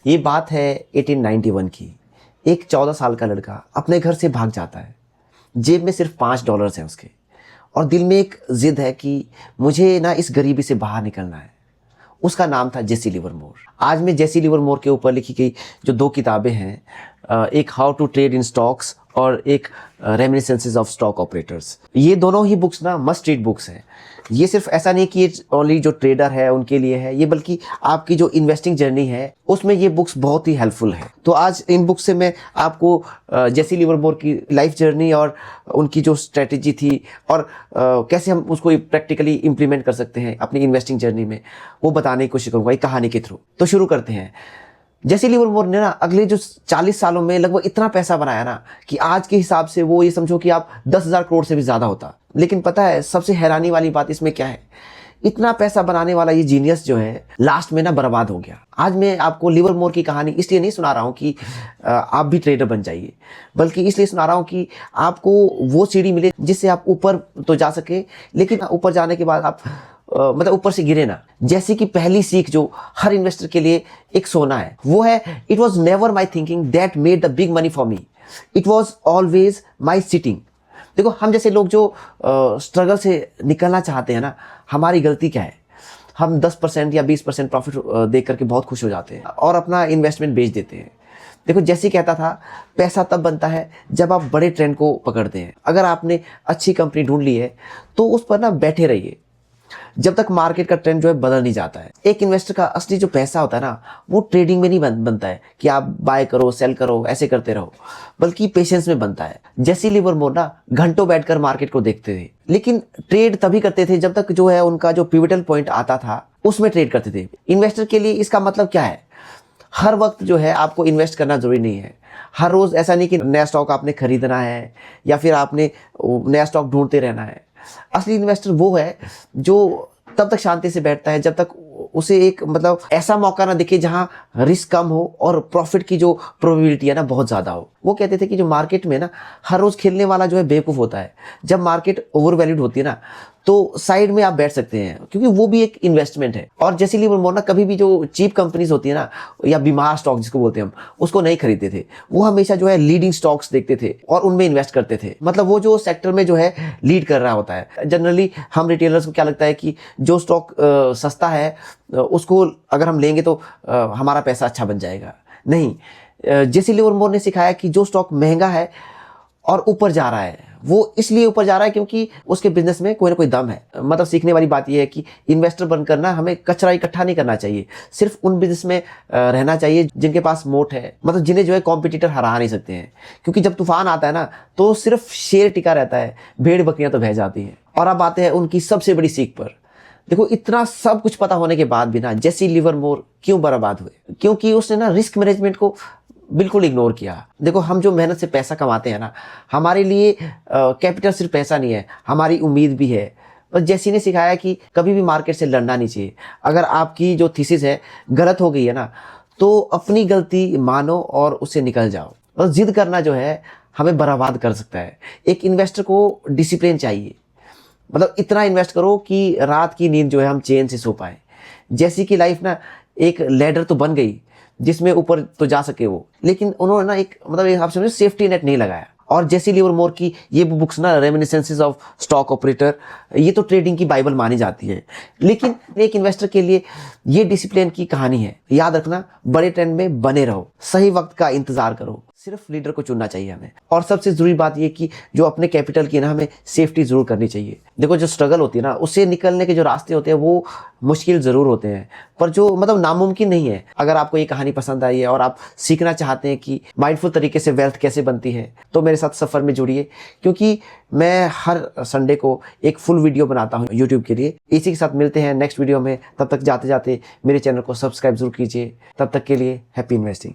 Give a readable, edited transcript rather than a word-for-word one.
ये बात है 1891 की। एक 14 साल का लड़का अपने घर से भाग जाता है। जेब में सिर्फ $5 हैं उसके, और दिल में एक जिद है कि मुझे ना इस गरीबी से बाहर निकलना है। उसका नाम था जेसी लिवरमोर। आज मैं जेसी लिवरमोर के ऊपर लिखी गई जो 2 किताबें हैं, एक how to trade in stocks और एक रेमिनिसेंसेस ऑफ स्टॉक ऑपरेटर्स, ये दोनों ही बुक्स ना मस्ट रीड बुक्स हैं। ये सिर्फ ऐसा नहीं कि ये ओनली जो ट्रेडर है उनके लिए है, ये बल्कि आपकी जो इन्वेस्टिंग जर्नी है उसमें ये बुक्स बहुत ही हेल्पफुल है। तो आज इन बुक्स से मैं आपको जेसी लिवरमोर की लाइफ जर्नी और उनकी जो स्ट्रेटेजी थी और कैसे हम उसको प्रैक्टिकली इम्प्लीमेंट कर सकते हैं अपनी इन्वेस्टिंग जर्नी में, वो बताने की कोशिश करूँगा एक कहानी के थ्रू। तो शुरू करते हैं। जेसी लिवरमोर ने ना अगले जो 40 सालों में लगभग इतना पैसा बनाया ना कि आज के हिसाब से वो ये समझो कि आप 10,000 करोड़ से भी ज़्यादा होता। लेकिन पता है सबसे हैरानी वाली बात इसमें क्या है, इतना पैसा बनाने वाला ये जीनियस जो है लास्ट में ना बर्बाद हो गया। आज मैं आपको लिवरमोर की कहानी इसलिए नहीं सुना रहा हूँ कि आप भी ट्रेडर बन जाइए, बल्कि इसलिए सुना रहा हूँ कि आपको वो सीढ़ी मिले जिससे आप ऊपर तो जा सके, लेकिन ऊपर जाने के बाद आप मतलब ऊपर से गिरे ना। जैसे कि पहली सीख जो हर इन्वेस्टर के लिए एक सोना है वो है, it was never my thinking that made the big money for me, it was always my sitting. देखो हम जैसे लोग जो स्ट्रगल से निकलना चाहते हैं ना, हमारी गलती क्या है, हम 10% या 20% प्रॉफिट देख करके बहुत खुश हो जाते हैं और अपना इन्वेस्टमेंट बेच देते हैं। देखो जैसे कहता था, पैसा तब बनता है जब आप बड़े ट्रेंड को पकड़ते हैं। अगर आपने अच्छी कंपनी ढूंढ ली है तो उस पर ना बैठे रहिए जब तक मार्केट का ट्रेंड जो है बदल नहीं जाता है। एक इन्वेस्टर का असली जो पैसा होता है ना, वो ट्रेडिंग में नहीं बनता है कि आप बाय करो सेल करो ऐसे करते रहो, बल्कि पेशेंस में बनता है। जेसी लिवरमोर ना घंटों बैठकर मार्केट को देखते थे, लेकिन ट्रेड तभी करते थे जब तक जो है उनका जो पिवटल पॉइंट आता था उसमें ट्रेड करते थे। इन्वेस्टर के लिए इसका मतलब क्या है, हर वक्त जो है आपको इन्वेस्ट करना जरूरी नहीं है। हर रोज ऐसा नहीं कि नया स्टॉक आपने खरीदना है या फिर आपने नया स्टॉक ढूंढते रहना है। असली इन्वेस्टर वो है जो तब तक शांति से बैठता है जब तक उसे एक मतलब ऐसा मौका ना दिखे जहां रिस्क कम हो और प्रॉफिट की जो प्रोबेबिलिटी है ना बहुत ज्यादा हो। वो कहते थे कि जो मार्केट में ना हर रोज खेलने वाला जो है बेवकूफ होता है। जब मार्केट ओवर वैल्यूड होती है ना तो साइड में आप बैठ सकते हैं, क्योंकि वो भी एक इन्वेस्टमेंट है। और जेसी लिवरमोर ना कभी भी जो चीप कंपनीज होती है ना, या बीमार स्टॉक जिसको बोलते हैं हम, उसको नहीं खरीदते थे। वो हमेशा जो है लीडिंग स्टॉक्स देखते थे और उनमें इन्वेस्ट करते थे। मतलब वो जो सेक्टर में जो है लीड कर रहा होता है। जनरली हम रिटेलर्स को क्या लगता है कि जो स्टॉक सस्ता है उसको अगर हम लेंगे तो हमारा पैसा अच्छा बन जाएगा। नहीं, जेसी लिवरमोर ने सिखाया कि जो स्टॉक महंगा है और ऊपर जा रहा है, वो इसलिए ऊपर जा रहा है क्योंकि उसके बिजनेस में कोई ना कोई दम है। मतलब सीखने वाली बात यह है कि इन्वेस्टर बनकर ना हमें कचरा इकट्ठा नहीं करना चाहिए, सिर्फ उन बिजनेस में रहना चाहिए जिनके पास मोट है, मतलब जिन्हें जो है कॉम्पिटिटर हरा नहीं सकते हैं। क्योंकि जब तूफान आता है ना तो सिर्फ शेर टिका रहता है, भेड़ बकरियां तो बह जाती हैं। और अब आते हैं उनकी सबसे बड़ी सीख पर। देखो इतना सब कुछ पता होने के बाद भी ना जेसी लिवरमोर क्यों बर्बाद हुए, क्योंकि उसने ना रिस्क मैनेजमेंट को बिल्कुल इग्नोर किया। देखो हम जो मेहनत से पैसा कमाते हैं ना, हमारे लिए कैपिटल सिर्फ पैसा नहीं है, हमारी उम्मीद भी है। और जेसी ने सिखाया कि कभी भी मार्केट से लड़ना नहीं चाहिए। अगर आपकी जो थीसिस है गलत हो गई है ना, तो अपनी गलती मानो और उससे निकल जाओ। और जिद करना जो है हमें बर्बाद कर सकता है। एक इन्वेस्टर को डिसिप्लिन चाहिए, मतलब इतना इन्वेस्ट करो कि रात की नींद जो है हम चैन से सो पाए। जेसी की लाइफ ना एक लैडर तो बन गई जिसमें ऊपर तो जा सके वो, लेकिन उन्होंने ना एक मतलब आप समझो सेफ्टी नेट नहीं लगाया। और जेसी लिवरमोर की ये बुक्स ना रेमिनिसेंसेस ऑफ स्टॉक ऑपरेटर, ये तो ट्रेडिंग की बाइबल मानी जाती है। लेकिन एक इन्वेस्टर के लिए ये डिसिप्लिन की कहानी है। याद रखना, बड़े ट्रेंड में बने रहो, सही वक्त का इंतजार करो, सिर्फ लीडर को चुनना चाहिए हमें। और सबसे जरूरी बात यह कि जो अपने कैपिटल की ना हमें सेफ्टी जरूर करनी चाहिए। देखो जो स्ट्रगल होती है ना, उससे निकलने के जो रास्ते होते हैं वो मुश्किल जरूर होते हैं, पर जो मतलब नामुमकिन नहीं है। अगर आपको ये कहानी पसंद आई है और आप सीखना चाहते हैं कि माइंडफुल तरीके से वेल्थ कैसे बनती है, तो मेरे साथ सफर में जुड़िए, क्योंकि मैं हर संडे को एक फुल वीडियो बनाता हूँ यूट्यूब के लिए। इसी के साथ मिलते हैं नेक्स्ट वीडियो में। तब तक जाते जाते मेरे चैनल को सब्सक्राइब जरूर कीजिए। तब तक के लिए हैप्पी इन्वेस्टिंग।